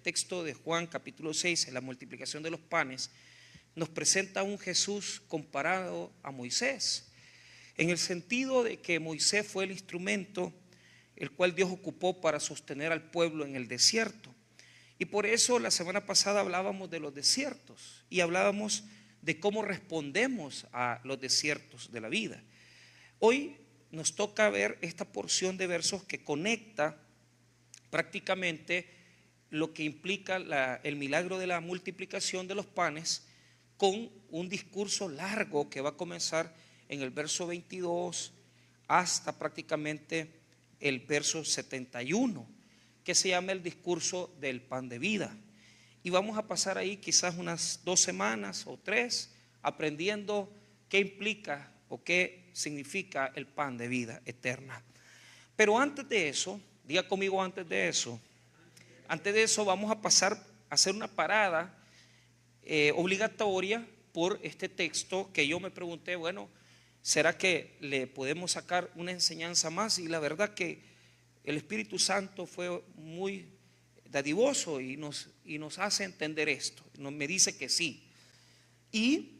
texto de Juan capítulo 6, en la multiplicación de los panes, nos presenta a un Jesús comparado a Moisés, en el sentido de que Moisés fue el instrumento el cual Dios ocupó para sostener al pueblo en el desierto. Y por eso la semana pasada hablábamos de los desiertos y hablábamos de cómo respondemos a los desiertos de la vida. Hoy nos toca ver esta porción de versos que conecta prácticamente lo que implica el milagro de la multiplicación de los panes con un discurso largo que va a comenzar en el verso 22 hasta prácticamente el verso 71, que se llama el discurso del pan de vida. Y vamos a pasar ahí quizás unas 2 semanas o 3 aprendiendo qué implica o qué significa el pan de vida eterna. Pero antes de eso, diga conmigo antes de eso vamos a pasar a hacer una parada obligatoria por este texto que yo me pregunté, bueno, ¿será que le podemos sacar una enseñanza más? Y la verdad que el Espíritu Santo fue muy dadivoso y nos hace entender esto. Me dice que sí. Y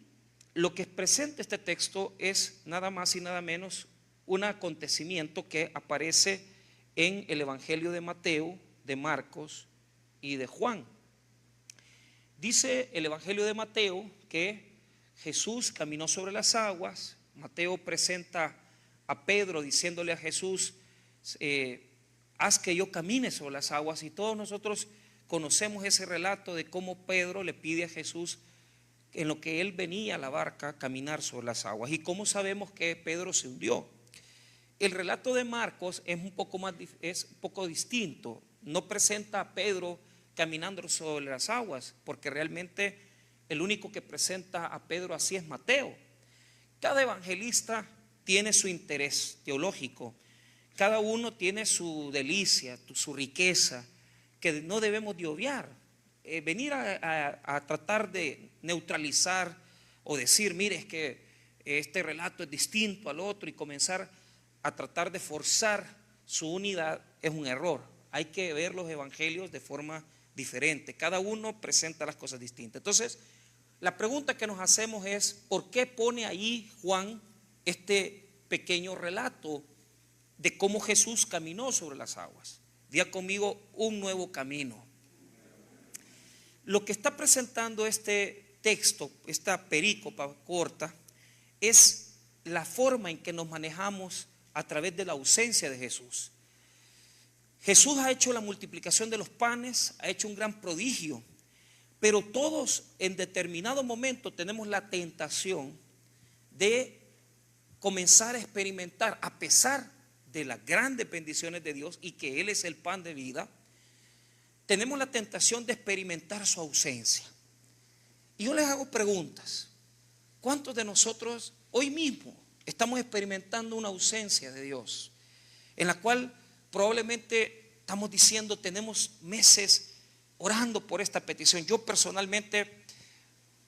lo que presenta este texto es nada más y nada menos un acontecimiento que aparece en el Evangelio de Mateo, de Marcos y de Juan. Dice el Evangelio de Mateo que Jesús caminó sobre las aguas. Mateo presenta a Pedro diciéndole a Jesús, haz que yo camine sobre las aguas, y todos nosotros conocemos ese relato de cómo Pedro le pide a Jesús en lo que él venía a la barca caminar sobre las aguas. Y cómo sabemos que Pedro se hundió. El relato de Marcos es un poco distinto. No presenta a Pedro caminando sobre las aguas, porque realmente el único que presenta a Pedro así es Mateo. Cada evangelista tiene su interés teológico, cada uno tiene su delicia, su riqueza, que no debemos de obviar. Venir a tratar de neutralizar o decir, mire, es que este relato es distinto al otro, y comenzar a tratar de forzar su unidad es un error. Hay que ver los evangelios de forma diferente, cada uno presenta las cosas distintas. Entonces, la pregunta que nos hacemos es, ¿por qué pone ahí Juan este pequeño relato de cómo Jesús caminó sobre las aguas? Diga conmigo, un nuevo camino. Lo que está presentando este texto, esta perícopa corta, es la forma en que nos manejamos a través de la ausencia de Jesús. Jesús ha hecho la multiplicación de los panes, ha hecho un gran prodigio, pero todos en determinado momento tenemos la tentación de comenzar a experimentar, a pesar de las grandes bendiciones de Dios y que Él es el pan de vida, tenemos la tentación de experimentar su ausencia. Y yo les hago preguntas. ¿Cuántos de nosotros hoy mismo estamos experimentando una ausencia de Dios, en la cual probablemente estamos diciendo, tenemos meses orando por esta petición? Yo personalmente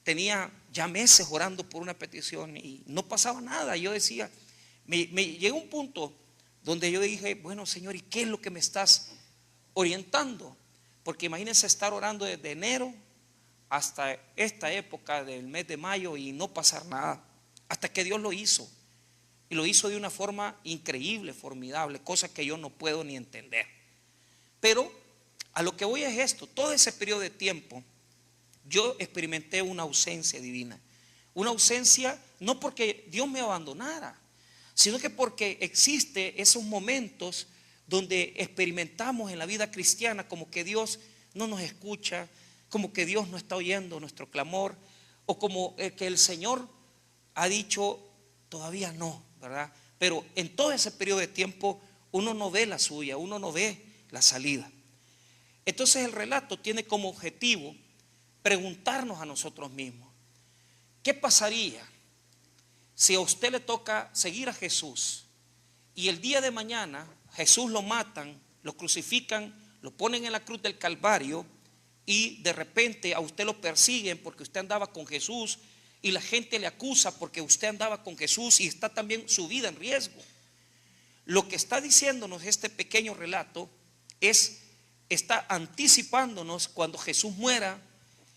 tenía ya meses orando por una petición y no pasaba nada. Yo decía, me llegó un punto donde yo dije, bueno, Señor, ¿y qué es lo que me estás orientando? Porque imagínense estar orando desde enero hasta esta época del mes de mayo y no pasar nada, hasta que Dios lo hizo. Y lo hizo de una forma increíble, formidable, cosa que yo no puedo ni entender. Pero a lo que voy es esto: todo ese periodo de tiempo yo experimenté una ausencia divina. Una ausencia no porque Dios me abandonara, sino que porque existe esos momentos donde experimentamos en la vida cristiana como que Dios no nos escucha, como que Dios no está oyendo nuestro clamor, o como que el Señor ha dicho todavía no, ¿verdad? Pero en todo ese periodo de tiempo uno no ve la suya, uno no ve la salida. Entonces el relato tiene como objetivo preguntarnos a nosotros mismos, ¿qué pasaría si a usted le toca seguir a Jesús y el día de mañana Jesús lo matan, lo crucifican, lo ponen en la cruz del Calvario, y de repente a usted lo persiguen porque usted andaba con Jesús y la gente le acusa porque usted andaba con Jesús y está también su vida en riesgo? Lo que está diciéndonos este pequeño relato es está anticipándonos cuando Jesús muera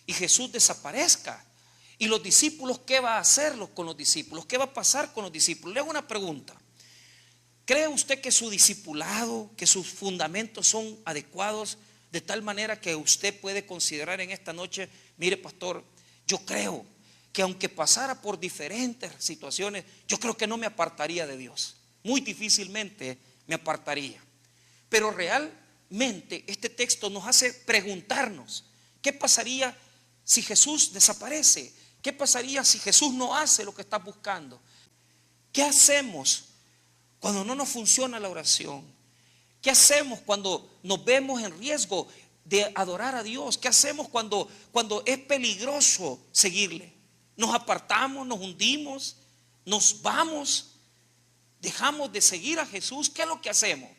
y Jesús desaparezca. Y los discípulos, ¿qué va a hacer con los discípulos? ¿Qué va a pasar con los discípulos? Le hago una pregunta. ¿Cree usted que su discipulado, que sus fundamentos son adecuados de tal manera que usted puede considerar en esta noche, mire pastor, yo creo que aunque pasara por diferentes situaciones, yo creo que no me apartaría de Dios? Muy difícilmente me apartaría. Pero realmente este texto nos hace preguntarnos, ¿qué pasaría si Jesús desaparece? ¿Qué pasaría si Jesús no hace lo que está buscando? ¿Qué hacemos cuando no nos funciona la oración? ¿Qué hacemos cuando nos vemos en riesgo de adorar a Dios? ¿Qué hacemos cuando es peligroso seguirle? ¿Nos apartamos, nos hundimos, nos vamos, dejamos de seguir a Jesús? ¿Qué es lo que hacemos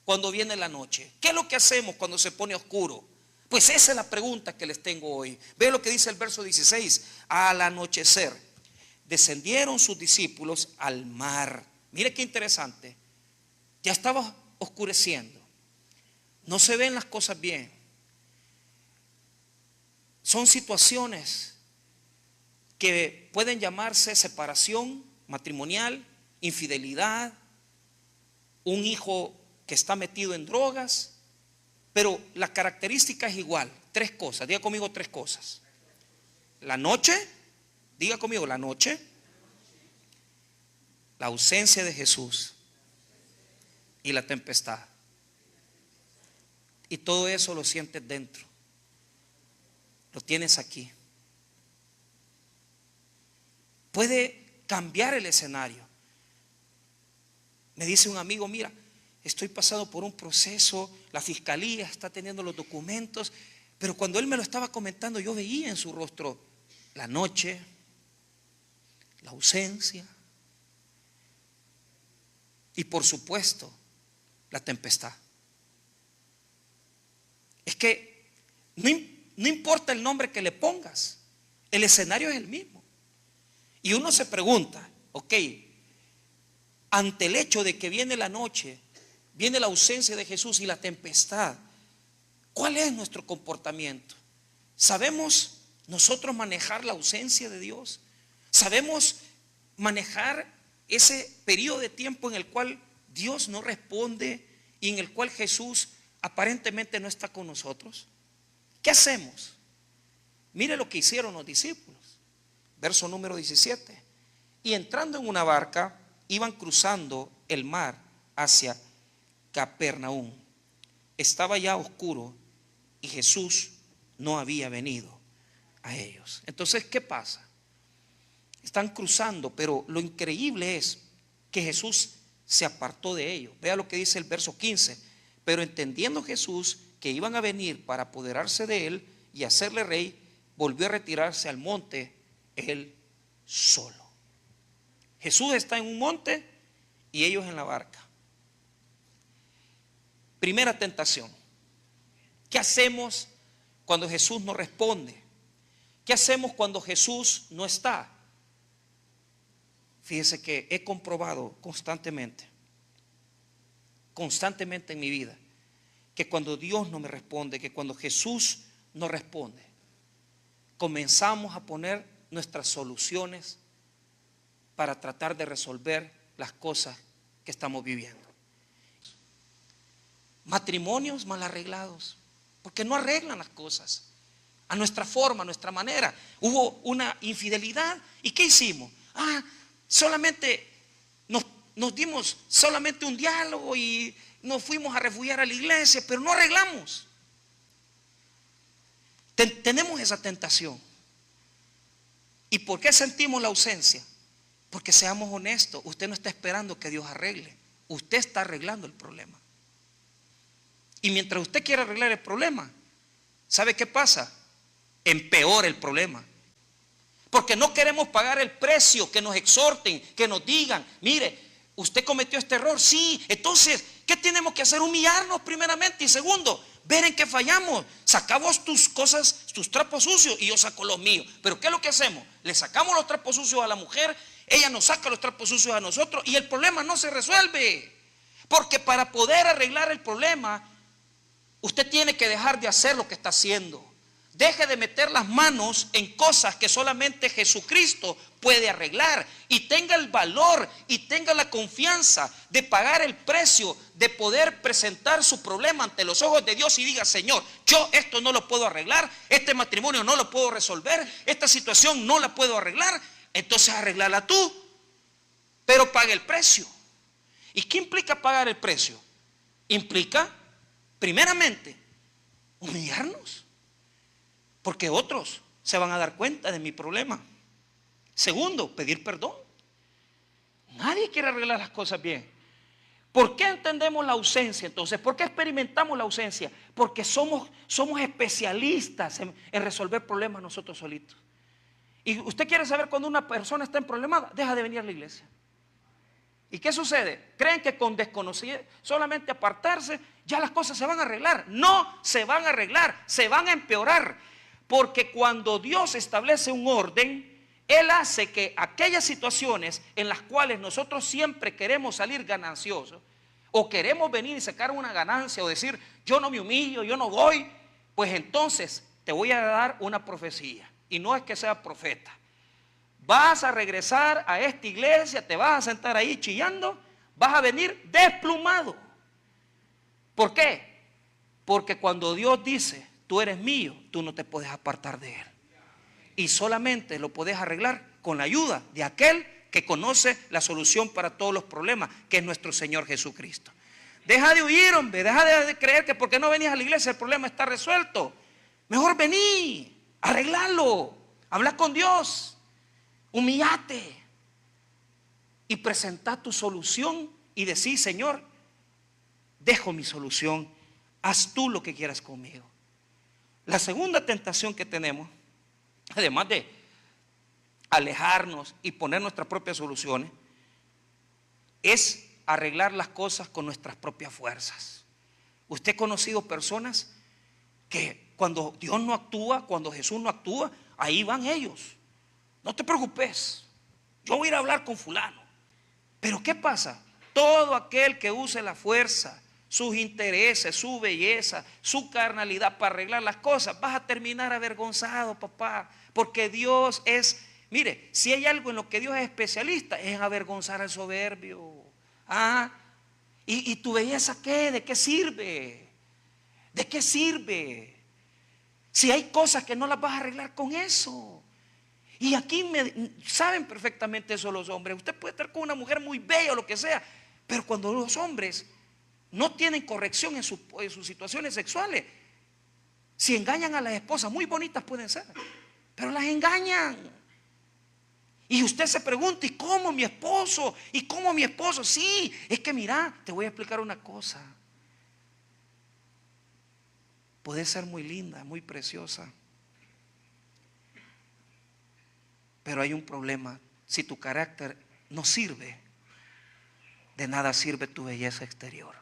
cuando viene la noche? ¿Qué es lo que hacemos cuando se pone oscuro? Pues esa es la pregunta que les tengo hoy. Ve lo que dice el verso 16. Al anochecer descendieron sus discípulos al mar. Mire qué interesante. Ya estaba oscureciendo. No se ven las cosas bien. Son situaciones que pueden llamarse separación matrimonial, infidelidad, un hijo que está metido en drogas. Pero la característica es igual. Tres cosas. Diga conmigo tres cosas. La noche. Diga conmigo, la noche. La ausencia de Jesús. Y la tempestad. Y todo eso lo sientes dentro. Lo tienes aquí. Puede cambiar el escenario. Me dice un amigo, mira, estoy pasando por un proceso, la fiscalía está teniendo los documentos, pero cuando él me lo estaba comentando, yo veía en su rostro la noche, la ausencia y por supuesto la tempestad. Es que no importa el nombre que le pongas, el escenario es el mismo. Y uno se pregunta, ok, ante el hecho de que viene la noche, viene la ausencia de Jesús y la tempestad, ¿cuál es nuestro comportamiento? ¿Sabemos nosotros manejar la ausencia de Dios? ¿Sabemos manejar ese periodo de tiempo en el cual Dios no responde y en el cual Jesús aparentemente no está con nosotros? ¿Qué hacemos? Mire lo que hicieron los discípulos. Verso número 17. Y entrando en una barca, iban cruzando el mar hacia Capernaum. Estaba ya oscuro y Jesús no había venido a ellos. Entonces, ¿qué pasa? Están cruzando, pero lo increíble es que Jesús se apartó de ellos. Vea lo que dice el verso 15. Pero entendiendo Jesús que iban a venir para apoderarse de él y hacerle rey, volvió a retirarse al monte él solo. Jesús está en un monte y ellos en la barca. Primera tentación. ¿Qué hacemos cuando Jesús no responde? ¿Qué hacemos cuando Jesús no está? Fíjese que he comprobado constantemente en mi vida, que cuando Dios no me responde, que cuando Jesús no responde, comenzamos a poner nuestras soluciones para tratar de resolver las cosas que estamos viviendo. Matrimonios mal arreglados, porque no arreglan las cosas a nuestra forma, a nuestra manera. Hubo una infidelidad y ¿qué hicimos? Solamente nos dimos solamente un diálogo y nos fuimos a refugiar a la iglesia, pero no arreglamos. Tenemos esa tentación. ¿Y por qué sentimos la ausencia? Porque seamos honestos, usted no está esperando que Dios arregle, usted está arreglando el problema. Y mientras usted quiere arreglar el problema, ¿sabe qué pasa? Empeora el problema. Porque no queremos pagar el precio, que nos exhorten, que nos digan, mire, usted cometió este error, sí. Entonces, ¿qué tenemos que hacer? Humillarnos primeramente y segundo, ver en qué fallamos. Saca vos tus cosas, tus trapos sucios y yo saco los míos. Pero ¿qué es lo que hacemos? Le sacamos los trapos sucios a la mujer, ella nos saca los trapos sucios a nosotros y el problema no se resuelve. Porque para poder arreglar el problema, Usted tiene que dejar de hacer lo que está haciendo. Deje de meter las manos en cosas que solamente Jesucristo puede arreglar. Y tenga el valor y tenga la confianza de pagar el precio, de poder presentar su problema ante los ojos de Dios y diga: Señor, yo esto no lo puedo arreglar, este matrimonio no lo puedo resolver, esta situación no la puedo arreglar. Entonces arreglala tú, pero pague el precio. ¿Y qué implica pagar el precio? Implica, primeramente, humillarnos. Porque otros se van a dar cuenta de mi problema. Segundo, pedir perdón. Nadie quiere arreglar las cosas bien. ¿Por qué entendemos la ausencia entonces? ¿Por qué experimentamos la ausencia? Porque somos especialistas en resolver problemas nosotros solitos. Y usted quiere saber cuando una persona está en problemas, deja de venir a la iglesia. ¿Y qué sucede? Creen que con desconocidos, solamente apartarse, ya las cosas se van a arreglar. No se van a arreglar, se van a empeorar. Porque cuando Dios establece un orden, Él hace que aquellas situaciones en las cuales nosotros siempre queremos salir gananciosos, o queremos venir y sacar una ganancia, o decir: yo no me humillo, yo no voy, pues entonces te voy a dar una profecía. Y no es que sea profeta. Vas a regresar a esta iglesia, te vas a sentar ahí chillando, vas a venir desplumado. ¿Por qué? Porque cuando Dios dice: tú eres mío, tú no te puedes apartar de Él. Y solamente lo puedes arreglar con la ayuda de aquel que conoce la solución para todos los problemas, que es nuestro Señor Jesucristo. Deja de huir, hombre, deja de creer que porque no venís a la iglesia el problema está resuelto. Mejor vení, arreglalo, habla con Dios, humillate y presenta tu solución y decís: Señor, dejo mi solución, haz tú lo que quieras conmigo. La segunda tentación que tenemos, además de alejarnos y poner nuestras propias soluciones, es arreglar las cosas con nuestras propias fuerzas. Usted ha conocido personas que cuando Dios no actúa, cuando Jesús no actúa, ahí van ellos: no te preocupes, yo voy a ir a hablar con fulano. Pero ¿qué pasa? Todo aquel que use la fuerza, sus intereses, su belleza, su carnalidad para arreglar las cosas, vas a terminar avergonzado, papá. Porque Dios es, mire, si hay algo en lo que Dios es especialista, es en avergonzar al soberbio. ¿Y tu belleza qué? ¿De qué sirve? ¿De qué sirve? Si hay cosas que no las vas a arreglar con eso. Y aquí saben perfectamente eso los hombres. Usted puede estar con una mujer muy bella o lo que sea, pero cuando los hombres no tienen corrección en sus situaciones sexuales, si engañan a las esposas, muy bonitas pueden ser, pero las engañan. Y usted se pregunta: ¿y cómo mi esposo? ¿Y cómo mi esposo? Sí, es que mira, te voy a explicar una cosa. Puede ser muy linda, muy preciosa, pero hay un problema. Si tu carácter no sirve, de nada sirve tu belleza exterior.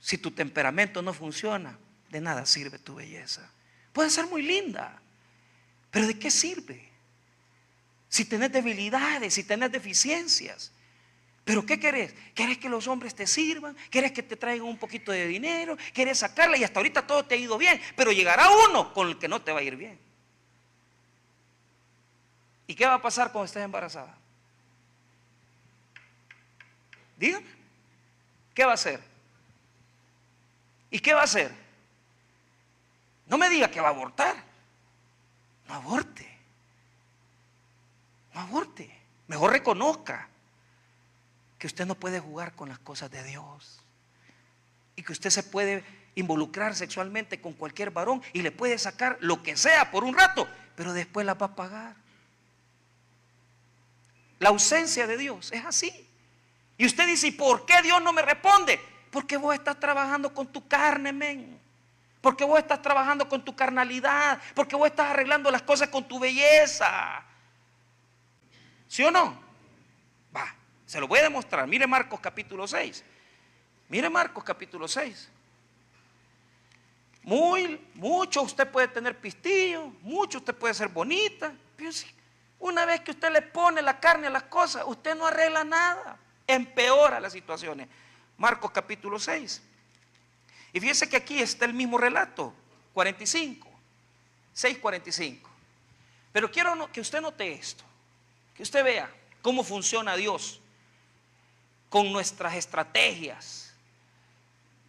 Si tu temperamento no funciona, de nada sirve tu belleza. Puede ser muy linda, pero ¿de qué sirve? Si tenés debilidades, si tenés deficiencias. ¿Pero qué querés? ¿Querés que los hombres te sirvan? ¿Querés que te traigan un poquito de dinero? ¿Querés sacarla? Y hasta ahorita todo te ha ido bien, pero llegará uno con el que no te va a ir bien. ¿Y qué va a pasar cuando estés embarazada? Dígame, ¿qué va a hacer? ¿Y qué va a hacer? No me diga que va a abortar. No aborte. No aborte. Mejor reconozca que usted no puede jugar con las cosas de Dios. Y que usted se puede involucrar sexualmente con cualquier varón y le puede sacar lo que sea por un rato, pero después la va a pagar. La ausencia de Dios es así. Y usted dice: ¿y por qué Dios no me responde? Porque vos estás trabajando con tu carne, men. Porque vos estás trabajando con tu carnalidad. Porque vos estás arreglando las cosas con tu belleza. ¿Sí o no? Va, se lo voy a demostrar. Mire Marcos capítulo 6. Mire Marcos capítulo 6. Mucho usted puede tener pistillo, mucho usted puede ser bonita, pero si una vez que usted le pone la carne a las cosas, usted no arregla nada, empeora las situaciones. Marcos capítulo 6. Y fíjese que aquí está el mismo relato, 45, 6:45. Pero quiero que usted note esto, que usted vea cómo funciona Dios con nuestras estrategias.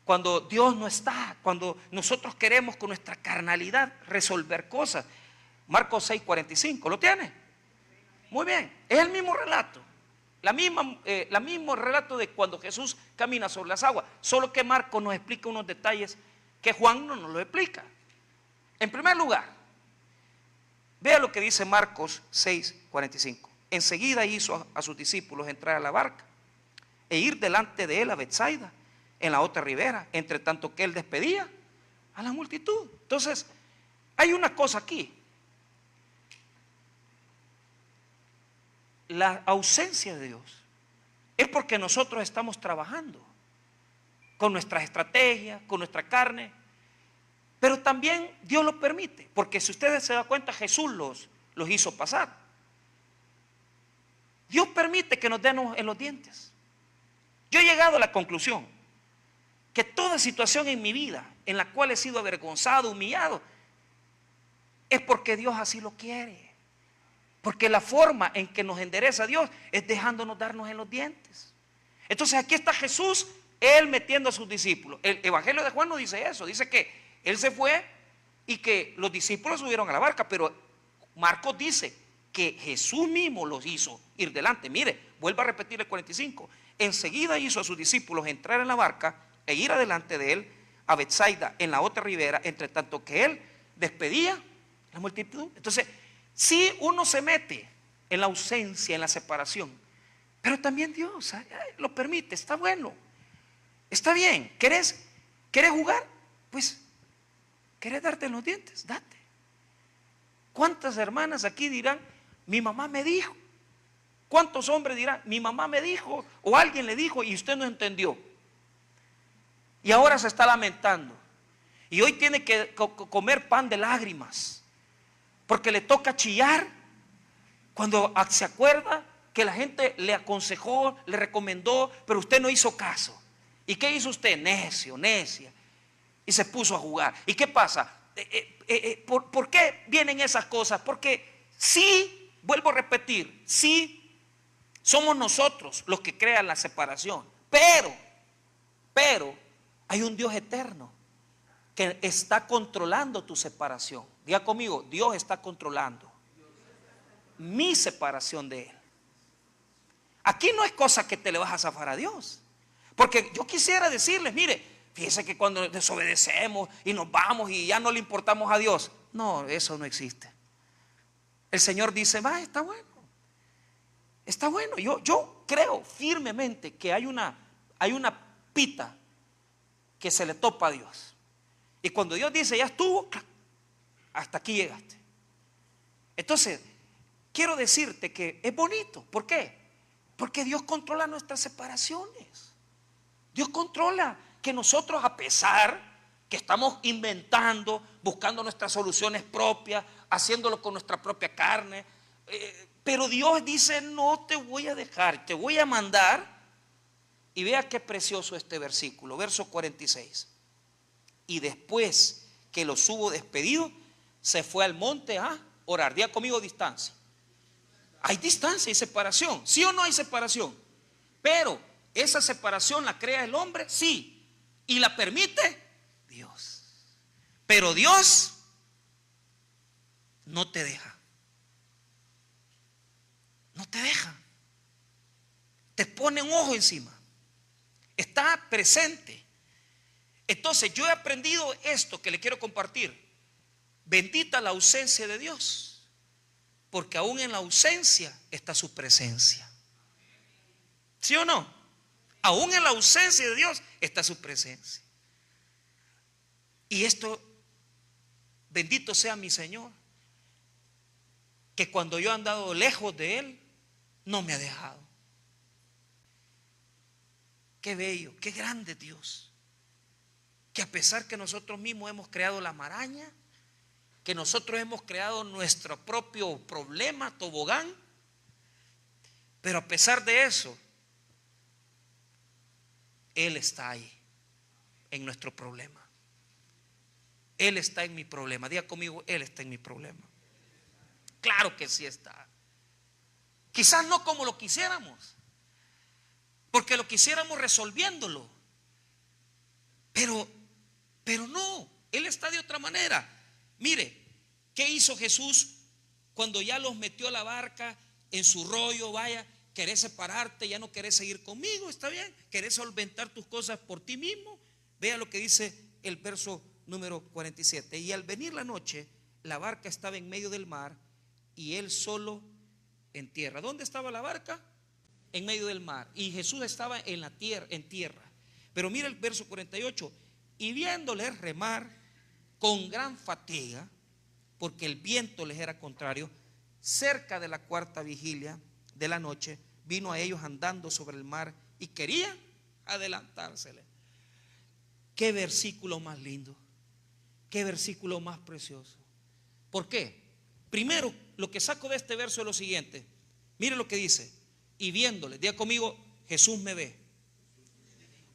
Cuando Dios no está, cuando nosotros queremos con nuestra carnalidad resolver cosas. Marcos 6:45, ¿lo tiene? Muy bien, es el mismo relato. La mismo relato de cuando Jesús camina sobre las aguas, solo que Marcos nos explica unos detalles que Juan no nos lo explica. En primer lugar, vea lo que dice Marcos 6:45. Enseguida hizo a sus discípulos entrar a la barca e ir delante de él a Betsaida, en la otra ribera, entre tanto que él despedía a la multitud. Entonces, hay una cosa aquí. La ausencia de Dios es porque nosotros estamos trabajando con nuestras estrategias, con nuestra carne, pero también Dios lo permite, porque si ustedes se dan cuenta, Jesús los hizo pasar. Dios permite que nos den en los dientes. Yo he llegado a la conclusión que toda situación en mi vida en la cual he sido avergonzado, humillado, es porque Dios así lo quiere. Porque la forma en que nos endereza Dios es dejándonos darnos en los dientes. Entonces aquí está Jesús, Él metiendo a sus discípulos. El Evangelio de Juan no dice eso, dice que Él se fue y que los discípulos subieron a la barca, pero Marcos dice que Jesús mismo los hizo ir delante. Mire, vuelvo a repetir el 45. Enseguida hizo a sus discípulos entrar en la barca e ir adelante de Él a Betsaida, en la otra ribera, entre tanto que Él despedía la multitud. Entonces, si uno se mete en la ausencia, en la separación, pero también Dios lo permite, está bueno, está bien. ¿Querés jugar? Pues, ¿querés darte en los dientes? Date. ¿Cuántas hermanas aquí dirán, mi mamá me dijo? ¿Cuántos hombres dirán, mi mamá me dijo, o alguien le dijo y usted no entendió? Y ahora se está lamentando. Y hoy tiene que comer pan de lágrimas. Porque le toca chillar cuando se acuerda que la gente le aconsejó, le recomendó, pero usted no hizo caso. ¿Y qué hizo usted? Necio, necia. Y se puso a jugar. ¿Y qué pasa? ¿Por qué vienen esas cosas? Porque sí, vuelvo a repetir, sí somos nosotros los que crean la separación. Pero hay un Dios eterno que está controlando tu separación. Diga conmigo, Dios está controlando mi separación de Él. Aquí no es cosa que te le vas a zafar a Dios. Porque yo quisiera decirles, mire, fíjense que cuando desobedecemos y nos vamos y ya no le importamos a Dios. No, eso no existe. El Señor dice, va, está bueno. Está bueno. Yo creo firmemente que hay una pita que se le topa a Dios. Y cuando Dios dice, ya estuvo, hasta aquí llegaste. Entonces, quiero decirte que es bonito. ¿Por qué? Porque Dios controla nuestras separaciones. Dios controla que nosotros, a pesar que estamos inventando, buscando nuestras soluciones propias, haciéndolo con nuestra propia carne, pero Dios dice, no te voy a dejar, te voy a mandar. Y vea qué precioso este versículo, verso 46. Y después que los hubo despedido, se fue al monte a orar. Diga conmigo, distancia. Hay distancia y separación. ¿Sí o no hay separación? Pero esa separación la crea el hombre, sí. Y la permite Dios. Pero Dios no te deja. No te deja. Te pone un ojo encima. Está presente. Entonces yo he aprendido esto que le quiero compartir. Bendita la ausencia de Dios, porque aún en la ausencia está su presencia. ¿Sí o no? Aún en la ausencia de Dios está su presencia. Y esto, bendito sea mi Señor, que cuando yo he andado lejos de Él, no me ha dejado. Qué bello, qué grande Dios. Que a pesar que nosotros mismos hemos creado la maraña, que nosotros hemos creado nuestro propio problema, tobogán, pero a pesar de eso, Él está ahí. en nuestro problema. Él está en mi problema. Diga conmigo, Él está en mi problema. Claro que sí está. Quizás no como lo quisiéramos, porque lo quisiéramos resolviéndolo. Pero no, Él está de otra manera. Mire, ¿qué hizo Jesús cuando ya los metió a la barca en su rollo? Vaya, querés separarte, ya no querés seguir conmigo, está bien. Querés solventar tus cosas por ti mismo. Vea lo que dice el verso número 47. Y al venir la noche, la barca estaba en medio del mar y Él solo en tierra. ¿Dónde estaba la barca? En medio del mar. Y Jesús estaba en la tierra, en tierra. Pero mira el verso 48. Y viéndoles remar con gran fatiga, porque el viento les era contrario, cerca de la cuarta vigilia de la noche, vino a ellos andando sobre el mar y quería adelantársele. Qué versículo más lindo, qué versículo más precioso. ¿Por qué? Primero, lo que saco de este verso es lo siguiente. Mire lo que dice. Y viéndole, diga conmigo, Jesús me ve.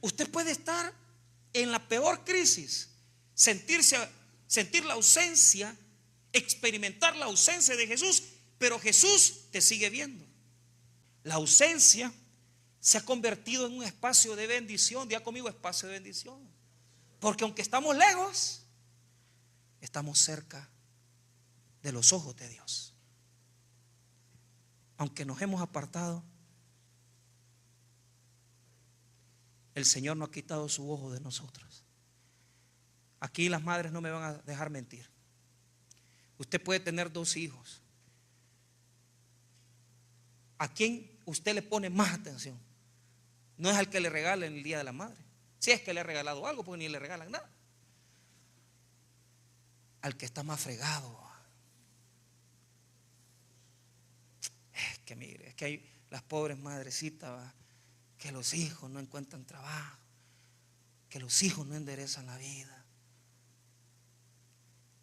Usted puede estar en la peor crisis, sentir la ausencia, experimentar la ausencia de Jesús, pero Jesús te sigue viendo. La ausencia se ha convertido en un espacio de bendición. Diga conmigo, espacio de bendición. Porque aunque estamos lejos, estamos cerca de los ojos de Dios. Aunque nos hemos apartado, el Señor no ha quitado su ojo de nosotros. Aquí las madres no me van a dejar mentir. Usted puede tener 2 hijos. ¿A quién usted le pone más atención? No es al que le regala en el día de la madre, si es que le ha regalado algo, porque ni le regalan nada. Al que está más fregado. Es que mire, es que hay las pobres madrecitas, que los hijos no encuentran trabajo, que los hijos no enderezan la vida,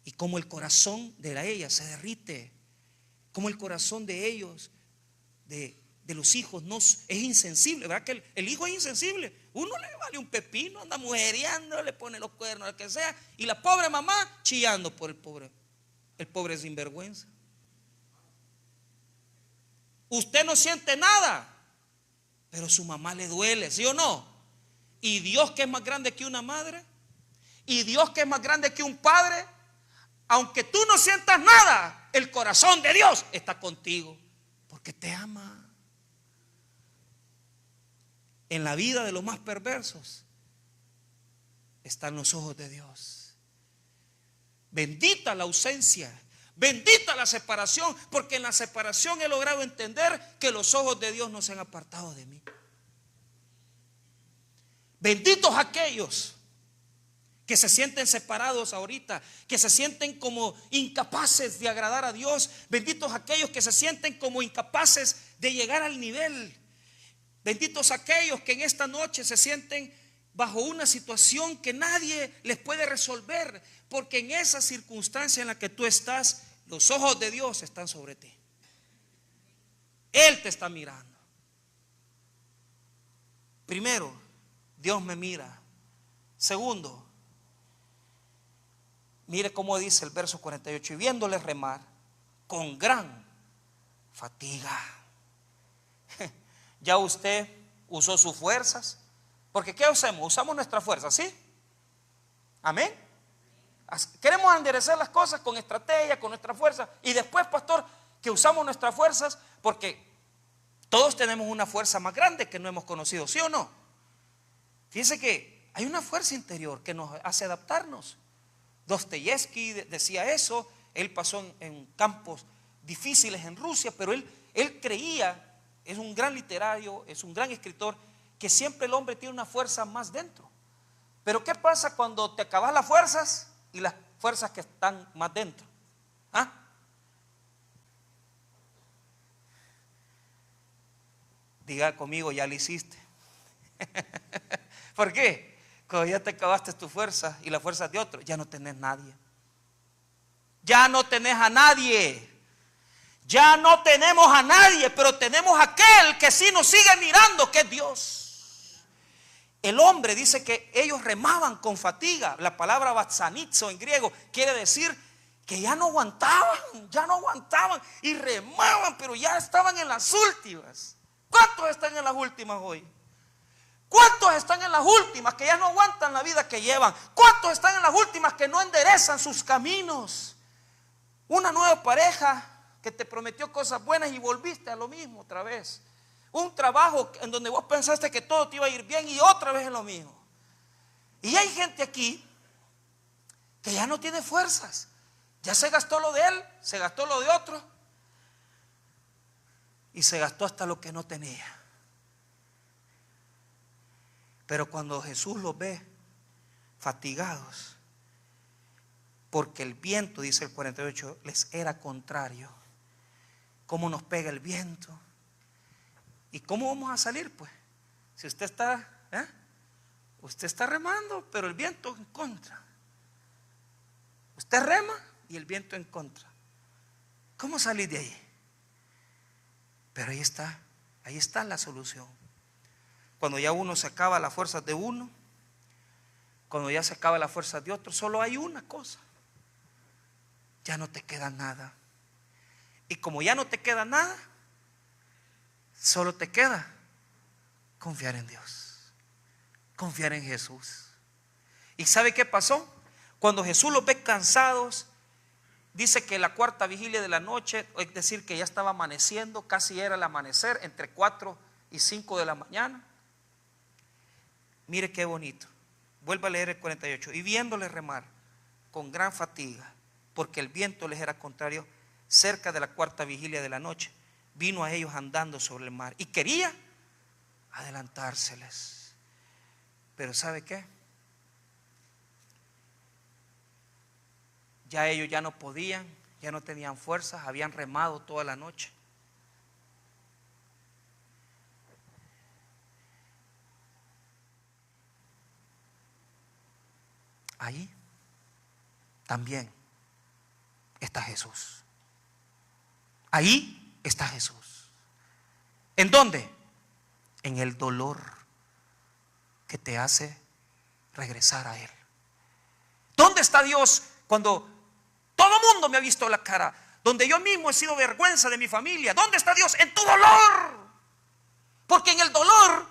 y como el corazón de ellas se derrite, como el corazón de ellos, de los hijos, no es insensible. ¿Verdad que el hijo es insensible? Uno le vale un pepino, anda mujeriando, le pone los cuernos, lo que sea, y la pobre mamá chillando por el pobre sinvergüenza. Usted no siente nada, pero su mamá le duele, ¿sí o no? Y Dios, que es más grande que una madre, y Dios, que es más grande que un padre, aunque tú no sientas nada, el corazón de Dios está contigo, porque te ama. En la vida de los más perversos están los ojos de Dios. Bendita la ausencia, bendita la separación, porque en la separación he logrado entender que los ojos de Dios no se han apartado de mí. Benditos aquellos que se sienten separados ahorita, que se sienten como incapaces de agradar a Dios. Benditos aquellos que se sienten como incapaces de llegar al nivel. Benditos aquellos que en esta noche se sienten bajo una situación que nadie les puede resolver, porque en esa circunstancia en la que tú estás, los ojos de Dios están sobre ti. Él te está mirando. Primero, Dios me mira. Segundo, mire cómo dice el verso 48: y viéndole remar con gran fatiga. Ya usted usó sus fuerzas, porque ¿qué hacemos? Usamos nuestras fuerzas, ¿sí? Amén. Queremos enderezar las cosas con estrategia, con nuestra fuerza, y después, pastor, que usamos nuestras fuerzas, porque todos tenemos una fuerza más grande que no hemos conocido, ¿sí o no? Fíjense que hay una fuerza interior que nos hace adaptarnos. Dostoyevsky decía eso. Él pasó en campos difíciles en Rusia, pero él creía, es un gran literario, es un gran escritor, que siempre el hombre tiene una fuerza más dentro. Pero ¿qué pasa cuando te acabas las fuerzas y las fuerzas que están más dentro? ¿Ah? Diga conmigo, ya lo hiciste. ¿Por qué? Cuando ya te acabaste tu fuerza y la fuerza de otro, ya no tenés nadie. Ya no tenés a nadie. Ya no tenemos a nadie, pero tenemos a aquel que sí nos sigue mirando, que es Dios. el hombre dice que ellos remaban con fatiga. La palabra batsanizo en griego quiere decir que ya no aguantaban y remaban, pero ya estaban en las últimas. ¿Cuántos están en las últimas hoy? ¿Cuántos están en las últimas que ya no aguantan la vida que llevan? ¿Cuántos están en las últimas que no enderezan sus caminos? Una nueva pareja que te prometió cosas buenas y volviste a lo mismo otra vez. Un trabajo en donde vos pensaste que todo te iba a ir bien y otra vez es lo mismo. Y hay gente aquí que ya no tiene fuerzas. Ya se gastó lo de él, se gastó lo de otro y se gastó hasta lo que no tenía. Pero cuando Jesús los ve fatigados, porque el viento, dice el 48, les era contrario. ¿Cómo nos pega el viento? ¿Y cómo vamos a salir? Pues si usted está remando, pero el viento en contra. Usted rema y el viento en contra. ¿Cómo salir de ahí? Pero ahí está la solución. Cuando ya uno se acaba las fuerzas de uno, cuando ya se acaba las fuerzas de otro, solo hay una cosa: ya no te queda nada. Y como ya no te queda nada, solo te queda confiar en Dios, confiar en Jesús. ¿Y sabe qué pasó? Cuando Jesús los ve cansados, dice que la cuarta vigilia de la noche, es decir, que ya estaba amaneciendo, casi era el amanecer, entre 4 y 5 de la mañana. Mire qué bonito. Vuelva a leer el 48. Y viéndoles remar con gran fatiga, porque el viento les era contrario, cerca de la cuarta vigilia de la noche, vino a ellos andando sobre el mar y quería adelantárseles. Pero ¿sabe qué? Ya ellos ya no podían, ya no tenían fuerzas, habían remado toda la noche. Ahí también está Jesús. Ahí está Jesús. ¿En dónde? En el dolor que te hace regresar a Él. ¿Dónde está Dios cuando todo el mundo me ha visto la cara? Donde yo mismo he sido vergüenza de mi familia. ¿Dónde está Dios? En tu dolor. Porque en el dolor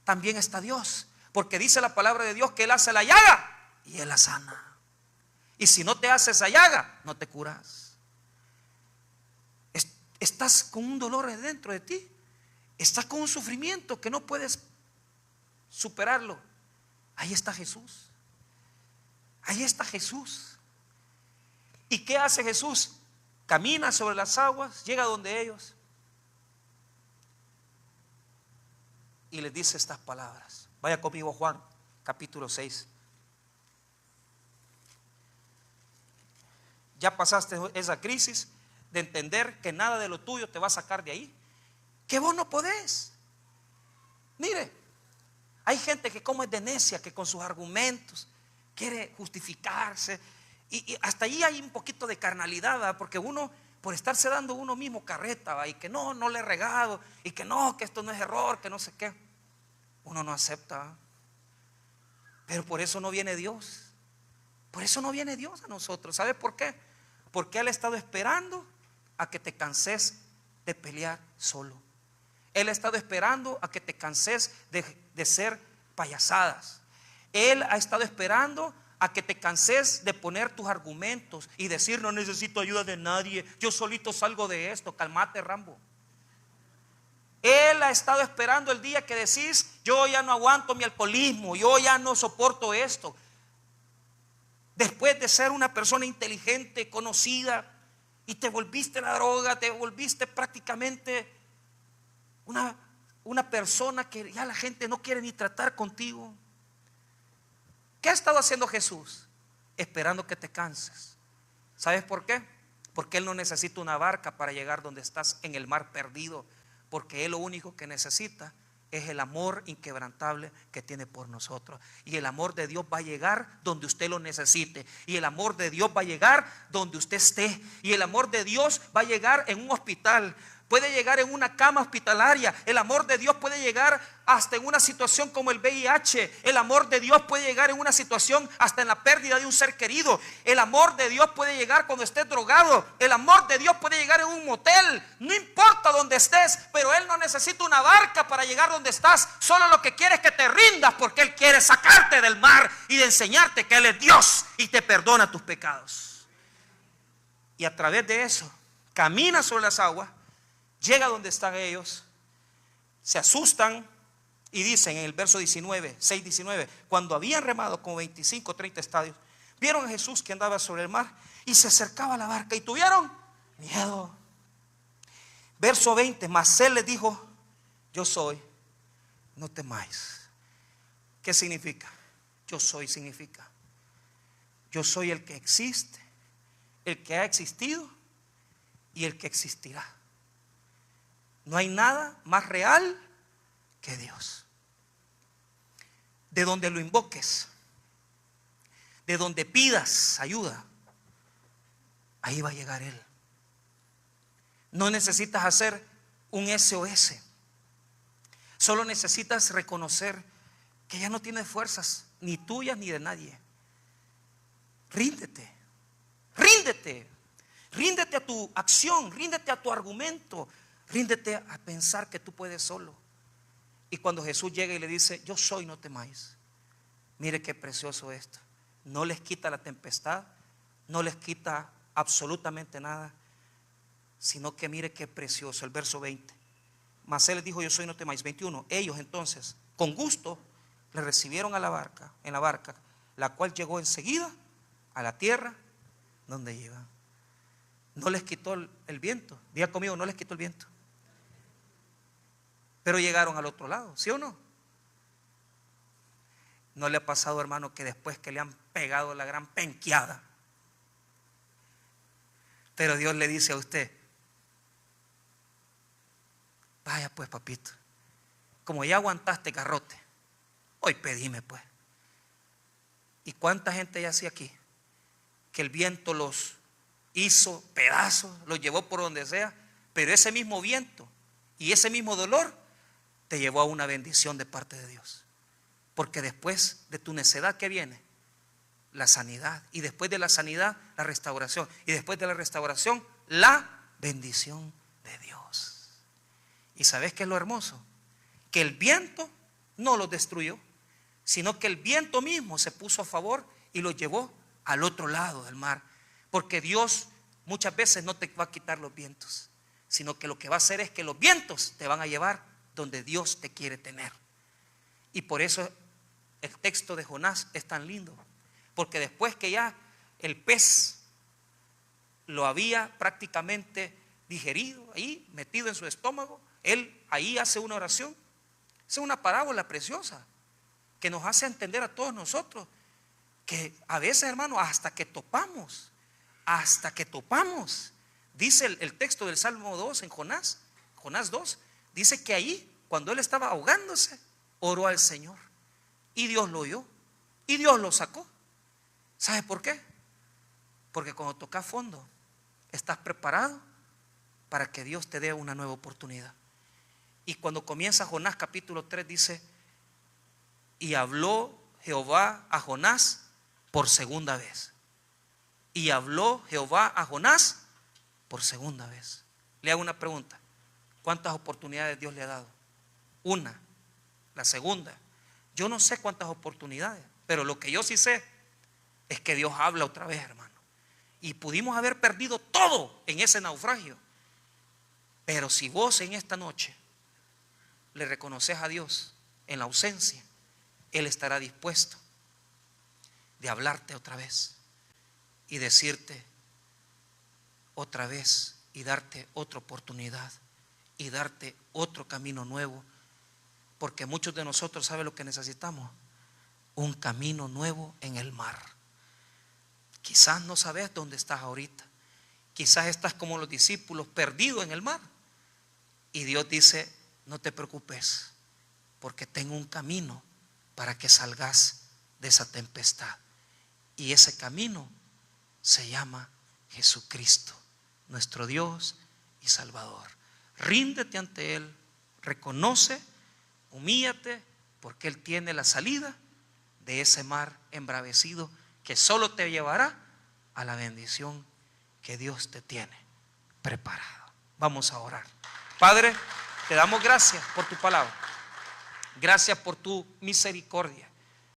también está Dios. Porque dice la palabra de Dios que Él hace la llaga y Él la sana. Y si no te hace esa llaga, no te curas. Estás con un dolor dentro de ti. Estás con un sufrimiento que no puedes superarlo. Ahí está Jesús. Ahí está Jesús. ¿Y qué hace Jesús? Camina sobre las aguas, llega donde ellos y les dice estas palabras. Vaya conmigo, Juan, capítulo 6. Ya pasaste esa crisis de entender que nada de lo tuyo te va a sacar de ahí, que vos no podés. Mire, hay gente que como es de necia, que con sus argumentos quiere justificarse, y hasta ahí hay un poquito de carnalidad, ¿verdad? Porque uno, por estarse dando uno mismo carreta, ¿verdad? Y que no le he regado, y que no, que esto no es error, que no sé qué, uno no acepta, ¿verdad? Pero por eso no viene Dios. Por eso no viene Dios a nosotros. ¿Sabes por qué? Porque Él ha estado esperando a que te canses de pelear solo. Él ha estado esperando a que te canses de ser payasadas. Él ha estado esperando a que te canses de poner tus argumentos y decir: no necesito ayuda de nadie, yo solito salgo de esto. Calmate, Rambo. Él ha estado esperando el día que decís: yo ya no aguanto mi alcoholismo, yo ya no soporto esto. Después de ser una persona inteligente, conocida, y te volviste la droga, te volviste prácticamente una persona que ya la gente no quiere ni tratar contigo. ¿Qué ha estado haciendo Jesús? Esperando que te canses. ¿Sabes por qué? Porque Él no necesita una barca para llegar donde estás en el mar perdido. Porque Él lo único que necesita es el amor inquebrantable que tiene por nosotros. Y el amor de Dios va a llegar donde usted lo necesite. Y el amor de Dios va a llegar donde usted esté. Y el amor de Dios va a llegar en un hospital. puede llegar en una cama hospitalaria. El amor de Dios puede llegar hasta en una situación como el VIH. El amor de Dios puede llegar en una situación hasta en la pérdida de un ser querido. El amor de Dios puede llegar cuando estés drogado. El amor de Dios puede llegar en un motel. No importa donde estés, pero Él no necesita una barca para llegar donde estás. Solo lo que quiere es que te rindas, porque Él quiere sacarte del mar y de enseñarte que Él es Dios y te perdona tus pecados. Y a través de eso camina sobre las aguas, llega donde están ellos, se asustan y dicen en el verso 19, 6:19, cuando habían remado como 25 o 30 estadios, vieron a Jesús que andaba sobre el mar y se acercaba a la barca y tuvieron miedo. Verso 20, mas Él les dijo: yo soy, no temáis. ¿Qué significa? Yo soy significa: yo soy el que existe, el que ha existido y el que existirá. No hay nada más real que Dios. De donde lo invoques, de donde pidas ayuda, ahí va a llegar Él. No necesitas hacer un SOS. Solo necesitas reconocer que ya no tienes fuerzas, ni tuyas ni de nadie. Ríndete, ríndete. Ríndete a tu acción, ríndete a tu argumento, ríndete a pensar que tú puedes solo. Y cuando Jesús llega y le dice: yo soy, no temáis. Mire qué precioso esto. No les quita la tempestad, no les quita absolutamente nada, sino que mire qué precioso el verso 20. Mas Él les dijo: yo soy, no temáis. 21. Ellos entonces con gusto le recibieron a la barca, en la barca, la cual llegó enseguida a la tierra donde iban. No les quitó el viento. Diga conmigo: no les quitó el viento. Pero llegaron al otro lado, ¿sí o no? ¿No le ha pasado, hermano, que después que le han pegado la gran penqueada, pero Dios le dice a usted: vaya pues, papito, como ya aguantaste garrote, hoy pedime pues? ¿Y cuánta gente ya hacía aquí? Que el viento los hizo pedazos, los llevó por donde sea, pero ese mismo viento y ese mismo dolor te llevó a una bendición de parte de Dios. Porque después de tu necedad, ¿qué viene? La sanidad. Y después de la sanidad, la restauración. Y después de la restauración, la bendición de Dios. ¿Y sabes qué es lo hermoso? Que el viento no los destruyó, sino que el viento mismo se puso a favor y los llevó al otro lado del mar. Porque Dios muchas veces no te va a quitar los vientos, sino que lo que va a hacer es que los vientos te van a llevar donde Dios te quiere tener. Y por eso el texto de Jonás es tan lindo, porque después que ya el pez lo había prácticamente digerido, ahí metido en su estómago, él ahí hace una oración. Es una parábola preciosa que nos hace entender a todos nosotros que a veces, hermano, hasta que topamos, dice el texto del Salmo 2 en Jonás 2, dice que ahí, cuando él estaba ahogándose, oró al Señor y Dios lo oyó y Dios lo sacó. ¿Sabe por qué? Porque cuando tocas fondo, estás preparado para que Dios te dé una nueva oportunidad. Y cuando comienza Jonás capítulo 3 dice: y habló Jehová a Jonás por segunda vez. Y habló Jehová a Jonás por segunda vez. Le hago una pregunta: ¿cuántas oportunidades Dios le ha dado? Una. La segunda, yo no sé cuántas oportunidades, pero lo que yo sí sé es que Dios habla otra vez, hermano. Y pudimos haber perdido todo en ese naufragio, pero si vos en esta noche le reconoces a Dios en la ausencia, Él estará dispuesto de hablarte otra vez y decirte otra vez y darte otra oportunidad y darte otro camino nuevo. Porque muchos de nosotros, ¿saben lo que necesitamos? Un camino nuevo en el mar. Quizás no sabes dónde estás ahorita. Quizás estás como los discípulos, perdidos en el mar. Y Dios dice: no te preocupes, porque tengo un camino para que salgas de esa tempestad. Y ese camino se llama Jesucristo, nuestro Dios y Salvador. ríndete ante Él, reconoce, humíllate, porque Él tiene la salida de ese mar embravecido que solo te llevará a la bendición que Dios te tiene preparado. Vamos a orar. Padre, te damos gracias por tu palabra. Gracias por tu misericordia.